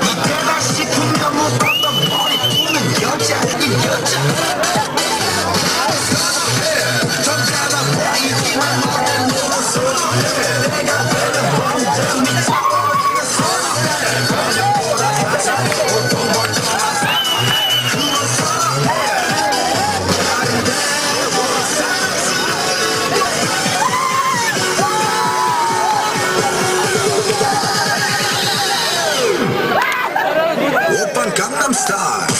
이때다 싶으면 못 봤던 머리 푸는 여자 이 여자 점잖아 보이지만 너는 너무 소중해 내가 되는 번째 미쳐 오빤 강남스타일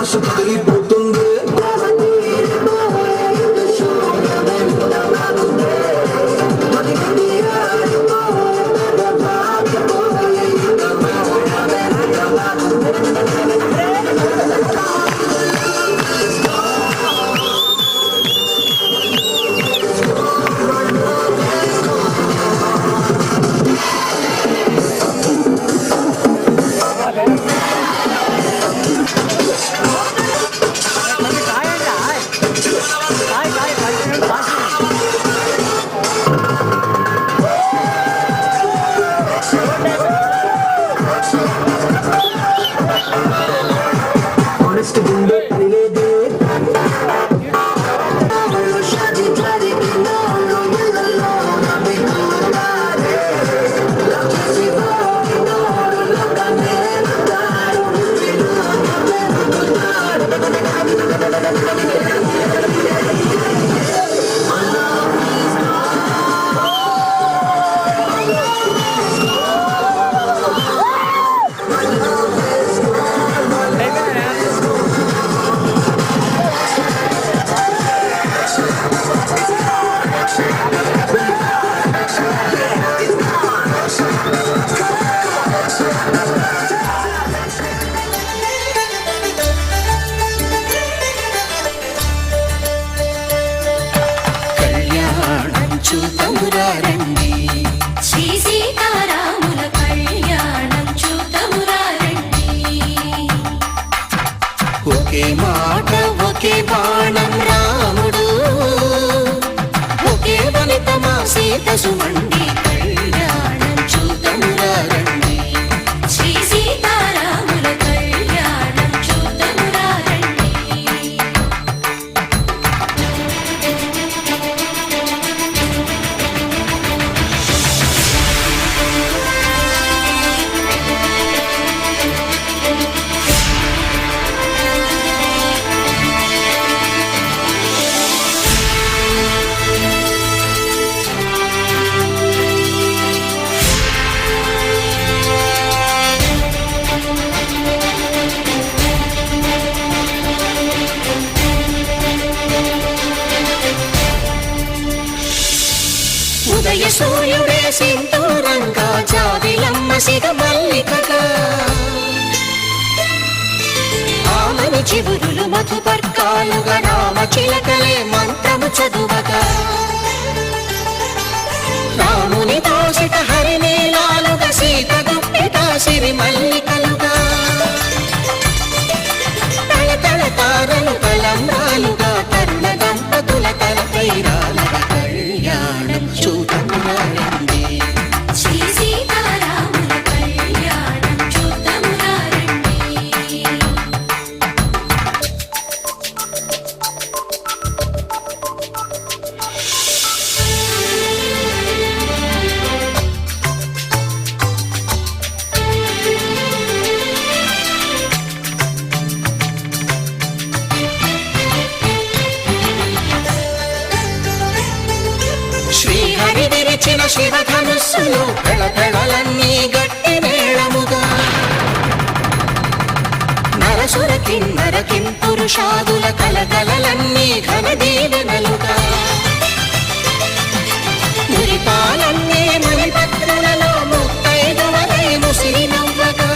ఆశ పగిలిపోతుంది ఒకే మాట ఒకే బాణం రాముడు ఒకే వనిత మా సీత సుమండి కళ్యాణం చూతమురా రండి శ్రీ సీతారాముల కళ్యాణం చూతమురా రండి ఉదయ సూర్యుడే సింధూరంగా జాబిలమ్మ సిగ మల్లికగా ఆమని చివురులు మధుపర్కాలుగా రామ చిలకలే మంత్రము చదువగా రాముని దోసిట హరినీలాలుగా సీత గుప్పిట సిరి మల్లికలుగా తల తల తారలు తలంబ్రాలుగా తరుణ దంపతుల తలపైరాలుగా కళ్యాణం చూతమురా రండి శ్రీ సీతారాముల కళ్యాణం చూతమురా రండి శ్రీహరి విరిచిన శివధనుస్సులు పెళపెళలన్నీ గట్టి మేళముగా నరసుర కిన్నర కింపురుషాదుల కలకలలన్నీ ఘన దీవెనలుగా మురిపాలన్నీ మణిపత్రులలో ముత్తైదువలై ముసిరి నవ్వగా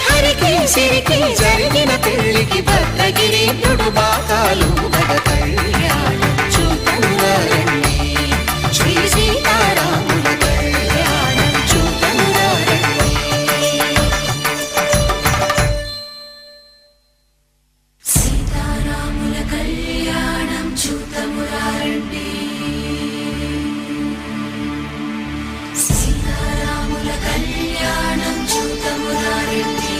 హరికి సిరికి జరిగిన పెళ్లికి భద్రగిరి బాకాలు కళ్యాణం చూతమురా రండి శ్రీ సీతారాముల కళ్యాణం చూతమురా రండి సీతారాముల కళ్యాణం చూతమురా రండి సీతారాముల కళ్యాణం చూతమురా రండి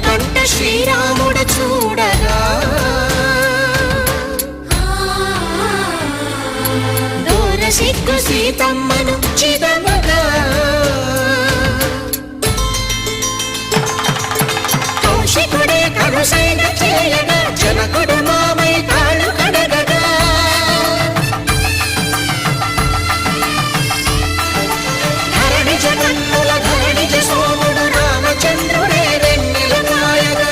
కంట శ్రీరాముడు చూడగా దూర సిగ్గు సీతమ్మను చిదమగా కౌశికుడే కరుసైన చేయగా జనకుడు మామై తాళు కడగగా ధరణి జగన్నుల ధరణిజ సోముడు రామచంద్రుడే వెన్నెల నాయగా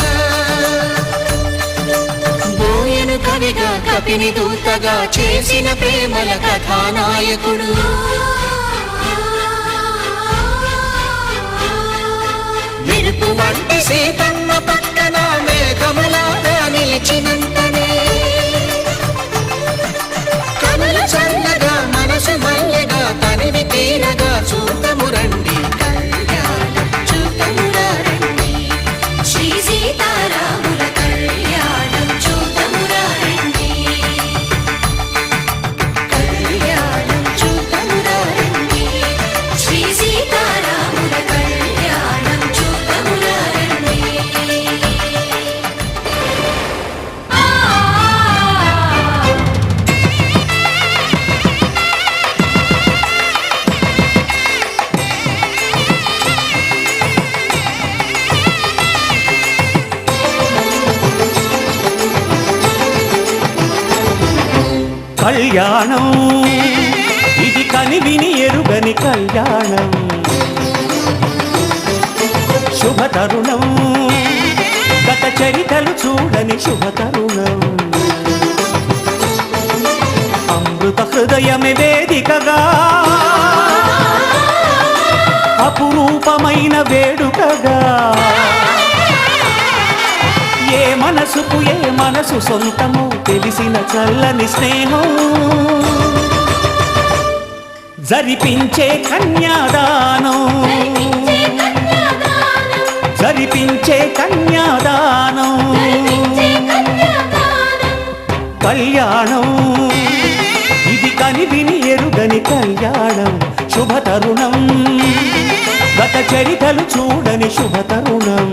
బోయను కవిగా కపిని దూతగా చేసిన ప్రేమల కథానాయకుడు మెరుపు వంటి సీతమ్మ పక్కన మేఘములాగా నిలిచినంతనే కనులు చల్లగా మనసు మల్లెగా తనివి తీరగా చూతము రండి కళ్యాణం చూతమురా రండి శ్రీ సీతారాముల కళ్యాణం చూతమురా రండి కళ్యాణం చూతమురా రండి శ్రీ సీతారాముల కళ్యాణం చూతమురా రండి కళ్యాణం ఇది కనివిని ఎరుగని కళ్యాణం శుభతరుణం గత చరితలు చూడని శుభతరుణం అమృత హృదయమే వేదికగా అపురూపమైన వేడుకగా ఏ మనసుకు ఏ మనసు సొంతము తెలిసిన చల్లని స్నేహం జరిపించే కన్యాదానం జరిపించే కన్యాదానం కళ్యాణం ఇది కనివిని ఎరుగని కళ్యాణం శుభతరుణం గత చరితలు చూడని శుభతరుణం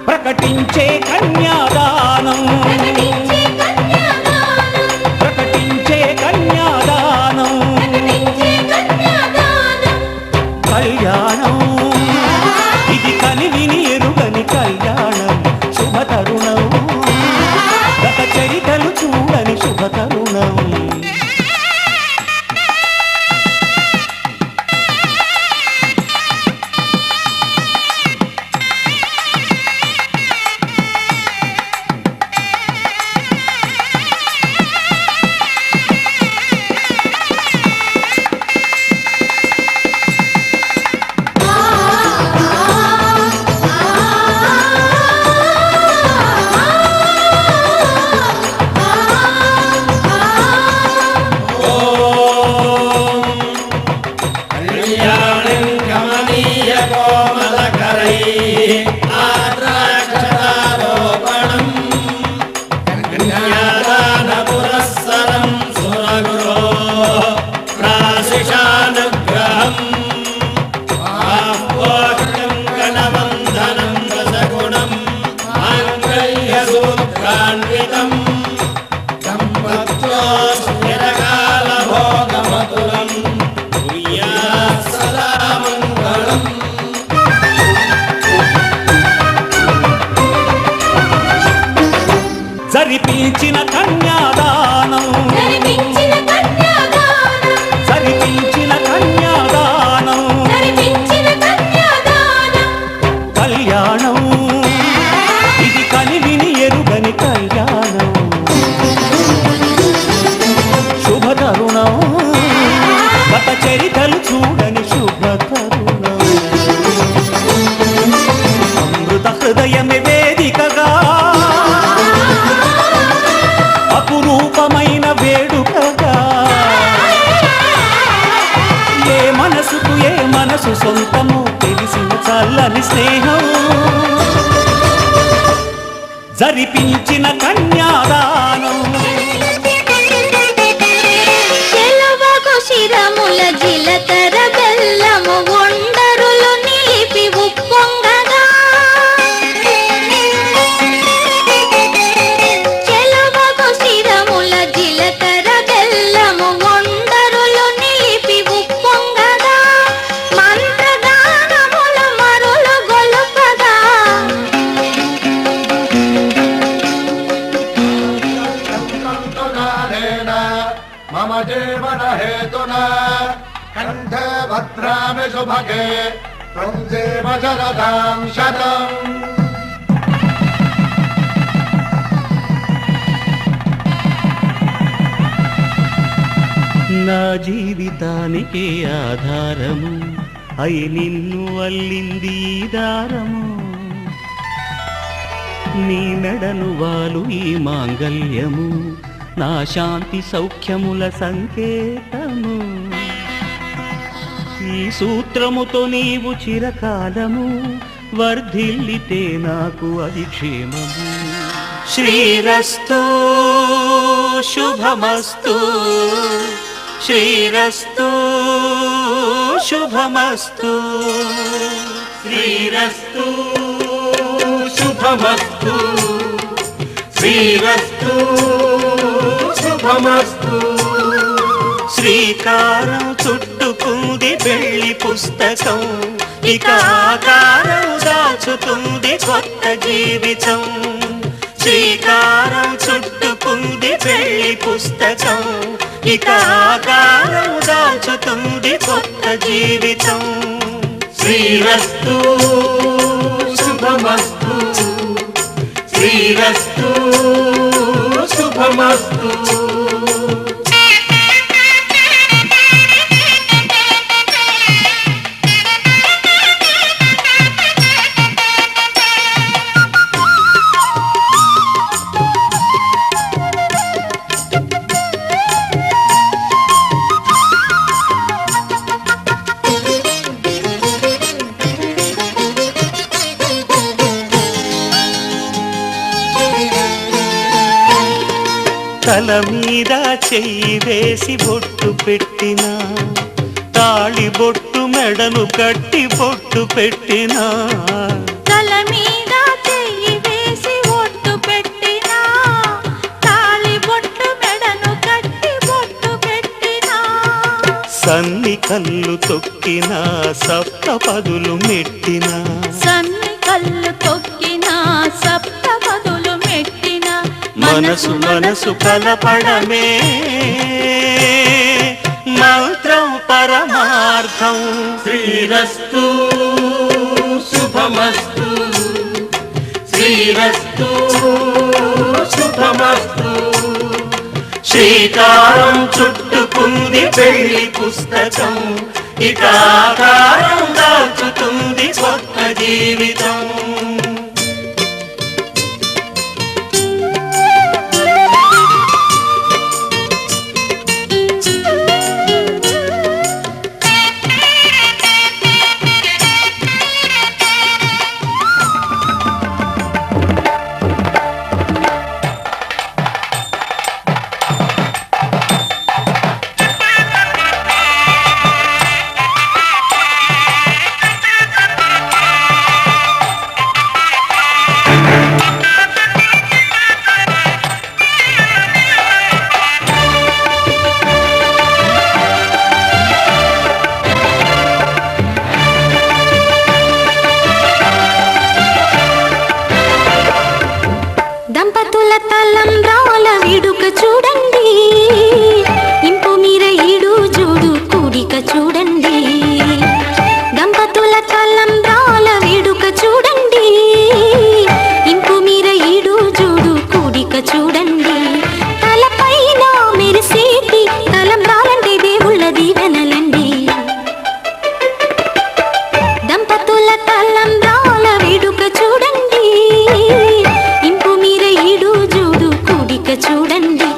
ప్రకటించే కన్యాదానం ప్రకటించే కన్యాదానం కళ్యాణం ఇది కనివిని ఎరుగని కళ్యాణం శుభతరుణం గత చరితలు చూడని శుభతరుణం జరిపించిన కన్యాదానం జరిపించిన కన్యాదానం కళ్యాణం ఇది కనివిని ఎరుగని కళ్యాణం శుభతరుణం గత చరితలు చూడని శుభతరుణం అమృత హృదయమే జరిపించిన కన్యాదానం చెలవగు శిరముల జిలకర బెల్లము ఒండరులు నిలిపి ఉప్పొంగగా చెలవగు శిరముల జిలకర బెల్లము ఒండరులు నిలిపి ఉప్పొంగగా మంత్రగానముల మరులు గొలుపగా మమ జీవన హేతున కంఠే భద్రామి శుభగే త్వం దేవ శరదాం శతం. నా జీవితానికి ఆధారము అయి నిన్ను అల్లింది ఈ దారము నీ మెడను వాలు ఈ మాంగల్యము నా శాంతి సౌఖ్యముల సంకేతము ఈ సూత్రముతో నీవు చిరకాలము వర్ధిల్లితే నాకు అది క్షేమము శ్రీరస్తు శుభమస్తు శ్రీరస్తు శుభమస్తు శ్రీరస్తు శుభమస్తు శ్రీరస్తు శుభమస్తు శ్రీకారం చుట్టుకుంది పెళ్లి పుస్తకం ఇక ఆకారం దాచుతుంది కొత్త జీవితం శ్రీకారం చుట్టుకుంది పెళ్లి పుస్తకం ఇక ఆకారం దాచుతుంది కొత్త జీవితం శ్రీరస్తు శుభమస్తు శ్రీరస్తు శుభమస్తు తల మీద చెయ్యి వేసి బొట్టు పెట్టినా తాళి బొట్టు మెడను కట్టి బొట్టు పెట్టినా తల మీద చెయ్యి వేసి ఒట్టు పెట్టినా తాళి బొట్టు మెడను కట్టి బొట్టు పెట్టినా సన్ని కళ్ళు తొక్కినా సప్త పదులు మెట్టినా సన్ని కళ్ళు తొక్కినా సప్త పదులు మెట్టినా మనసు మనసు కలపడమే మంత్రం పరమార్థం శ్రీరస్తు శుభమస్తు శ్రీరస్తు శుభమస్తు శ్రీకారం చుట్టుకుంది పెళ్లి పుస్తకం ఇక ఆకారం దాచుతుంది కొత్త జీవితం దంపతుల తలంబ్రాల వేడుక చూడండి ఇంపు మీర ఈడు జోడు కూడిక చూడండి దంపతుల తలంబ్రాల వేడుక చూడండి ఇంపు మీర ఈడు జోడు కూడిక చూడండి తలపైన మెరిసేటి తలంబ్రాలంటే దేవుళ్ళ దీవెనలండి దంపతుల తలంబ్రాల వేడుక చూడండి ఇంపు మీర ఈడు జోడు కూడిక చూడండి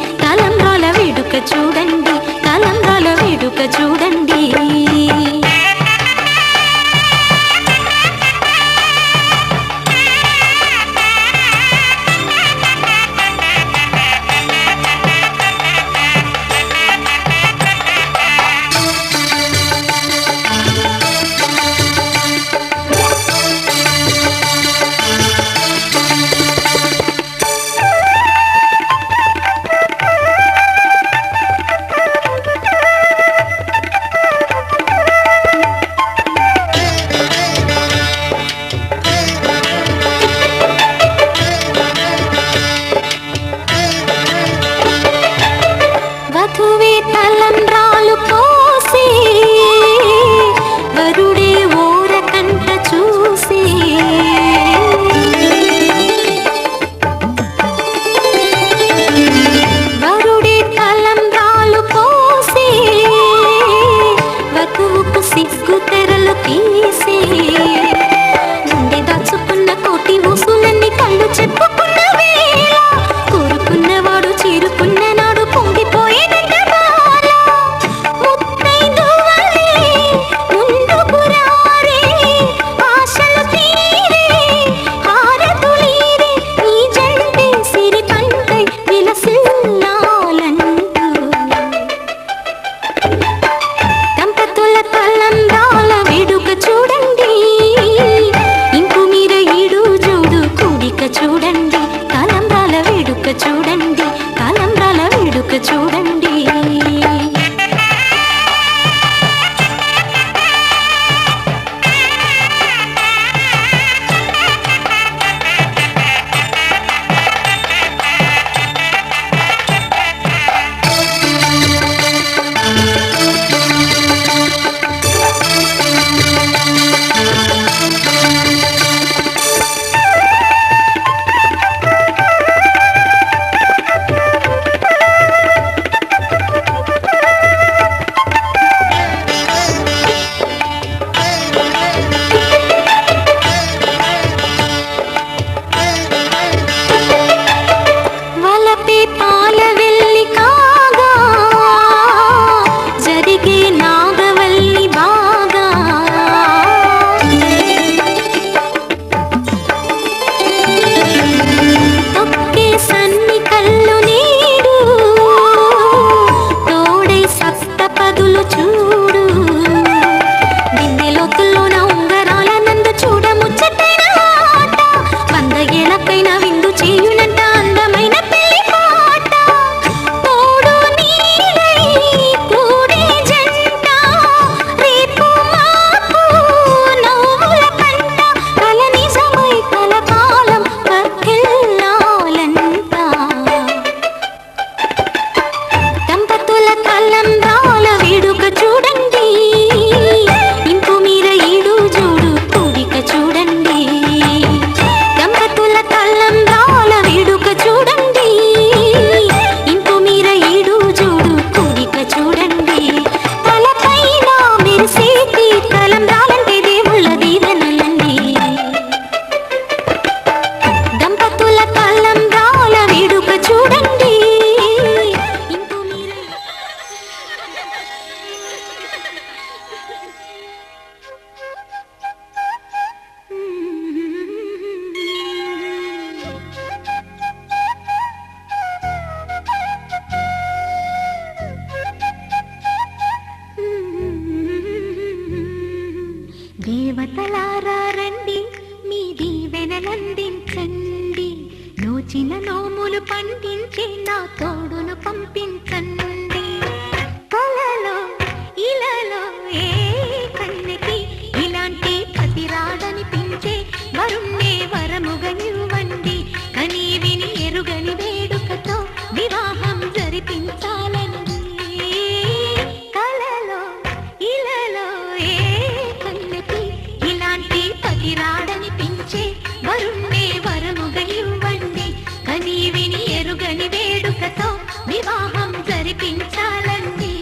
చక్కైన విందు చేయునంట అందమైన పెళ్లి పాట తోడు నీడై కూడే జంట రేపు మాపు నవ్వుల కంట కల నిజమై కలకాలం వర్ధిల్లాలంట దంపతుల తలంబ్రాల వేడుక చూడండి ఇంపు మీర ఈడు జోడు కూడిక చూడండి దంపతుల తలంబ్రాల వేడుక చూడండి ఇంపు మీర ఈడు జోడు కూడిక చూడండి తలపైన మెరిసేటి తలంబ్రాలంటే దేవుళ్ళ దీవెనలండి దంపతుల తలంబ్రాల వేడుక చూడండి ఇంపు మీర దేవతలారా రండి మీ దీవెనలందించండి నోచిన నోములు పండించి నా తోడును పంపించండి కలలో ఇలలో ఏ కన్నెకి ఇలాంటి పతి రాడనిపించే వరుణ్ణే వరముగా ఇవ్వండి కని విని ఎరుగని వేడుకతో వివాహం జరిపించాలండి కలలో ఇలలో ఏ కన్నెకి ఇలాంటి పతి రాడనిపించే వరుణ్ణే వరముగా ఇవ్వండి కని విని ఎరుగని వేడుకతో వివాహం జరిపించాలండి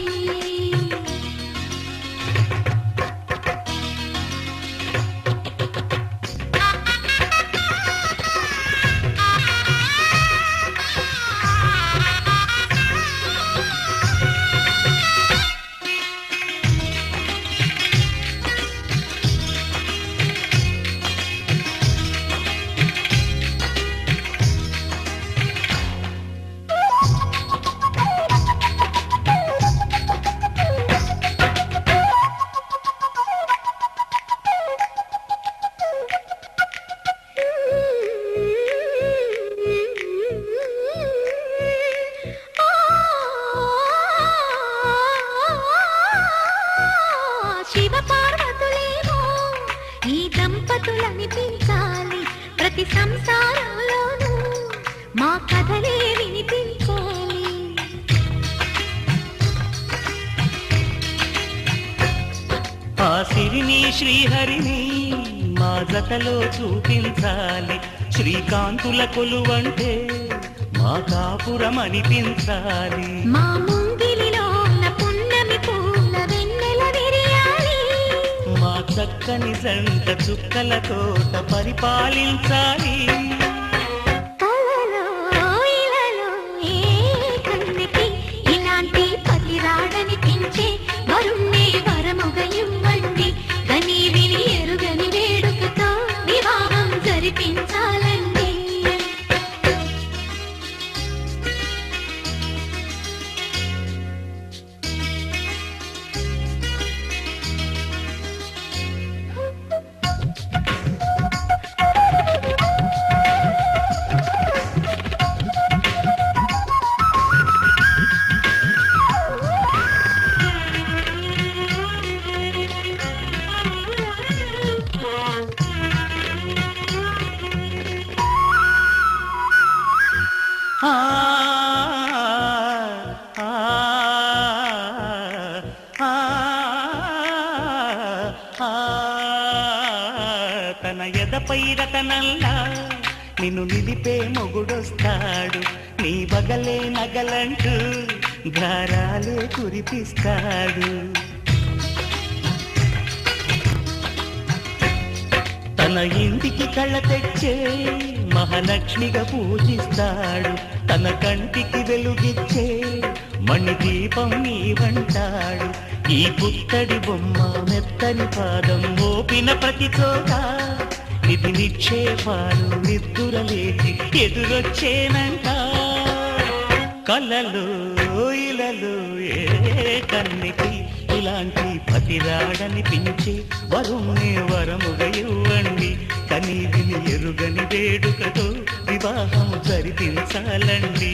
శివ పార్వతులేమో ఈ దంపతులనిపించాలి ప్రతి సంసారంలోనూ మా కథలే వినిపించాలి ఆ సిరిని శ్రీహరిని మా జతలో చూపించాలి శ్రీకాంతుల కొలువంటే మా కాపురం అనిపించాలి మా ముంగిలిలో ఉన్న పున్నమి పూల వెన్నెల విరియాలి మా చక్కని జంట చుక్కల తోట పరిపాలించాలి కలలో ఇలలో ఏ కన్నెకి ఇలాంటి పతి రాడనిపించే వరుణ్ణే వరముగా ఇవ్వండి కని విని ఎరుగని వేడుకతో వివాహం జరిపించాలండి ఆ ఆ ఆ ఆ తన ఎదపై రతనల్లా నిన్ను నిలిపే మొగుడొస్తాడు నీ బగలే నగలంటూ ధారాలే కురిపిస్తాడు తన ఇంటికి కళ్ళ తెచ్చే మహాలక్ష్మిగా పూజిస్తాడు తన కంటికి వెలుగిచ్చే మణి దీపం నీవంటాడు ఈ పుత్తడి బొమ్మ మెత్తని పాదం మోపిన ప్రతి చోట నిధి నిక్షేపాలు నిద్దురలేచి ఎదురొచ్చేనంట కలలో ఇలలో ఏ కన్నికి ఇలాంటి పతిరాడనిపించి వరుణ్ణి వరముగా ఇవ్వండి కనీ విని ఎరుగని వేడుకతో వివాహం జరిపించాలండి